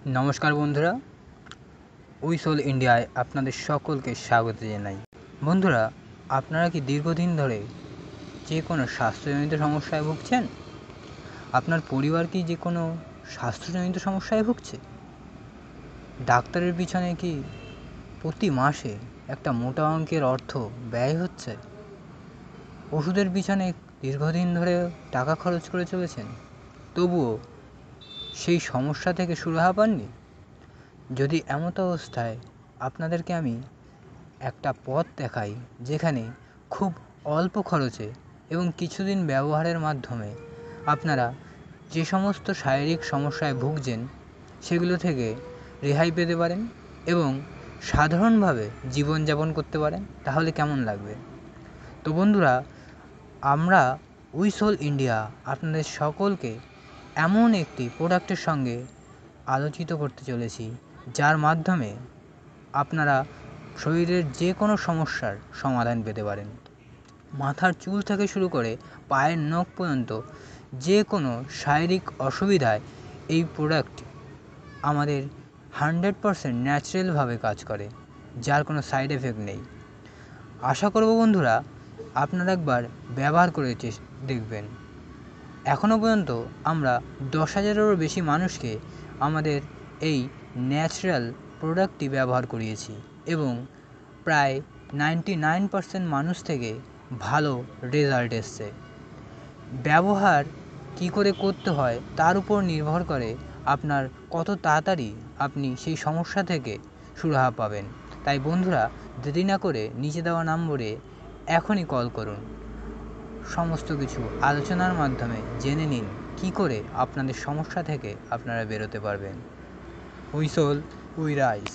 নমস্কার বন্ধুরা, উইসল ইন্ডিয়ায় আপনাদের সকলকে স্বাগত জানাই। বন্ধুরা, আপনারা কি দীর্ঘদিন ধরে যে কোনো স্বাস্থ্যজনিত সমস্যায় ভুগছেন? আপনার পরিবার কি যে কোনো স্বাস্থ্যজনিত সমস্যায় ভুগছে? ডাক্তারের পিছনে কি প্রতি মাসে একটা মোটা অঙ্কের অর্থ ব্যয় হচ্ছে? ওষুধের পিছনে দীর্ঘদিন ধরে টাকা খরচ করে চলেছেন, তবুও সেই সমস্যা থেকে সুরাহা পাননি? যদি এমত অবস্থায় আপনাদেরকে আমি একটা পথ দেখাই, যেখানে খুব অল্প খরচে এবং কিছুদিন ব্যবহারের মাধ্যমে আপনারা যে সমস্ত শারীরিক সমস্যায় ভুগছেন সেগুলো থেকে রেহাই পেতে পারেন এবং সাধারণভাবে জীবনযাপন করতে পারেন, তাহলে কেমন লাগবে? তো বন্ধুরা, আমরা উইসল ইন্ডিয়া আপনাদের সকলকে এমন একটি প্রোডাক্টের সঙ্গে আলোচিত করতে চলেছি, যার মাধ্যমে আপনারা শরীরের যে কোনো সমস্যার সমাধান পেতে পারেন। মাথার চুল থেকে শুরু করে পায়ের নখ পর্যন্ত যে কোনো শারীরিক অসুবিধায় এই প্রোডাক্ট আমাদের 100% ন্যাচারালভাবে কাজ করে, যার কোনো সাইড এফেক্ট নেই। আশা করব বন্ধুরা, আপনারা একবার ব্যবহার করে দেখবেন। এখনও পর্যন্ত আমরা 10,000-এরও বেশি মানুষকে আমাদের এই ন্যাচারাল প্রোডাক্টটি ব্যবহার করিয়েছি এবং প্রায় 99% মানুষ থেকে ভালো রেজাল্ট এসছে। ব্যবহার কী করে করতে হয় তার উপর নির্ভর করে আপনার কত তাড়াতাড়ি আপনি সেই সমস্যা থেকে সুরাহা পাবেন। তাই বন্ধুরা, দেরি না করে নিচে দেওয়া নম্বরে এখনই কল করুন। সমস্ত কিছু আলোচনার মাধ্যমে জেনে নিন কী করে আপনাদের সমস্যা থেকে আপনারা বেরোতে পারবেন। উইসল উই রাইস।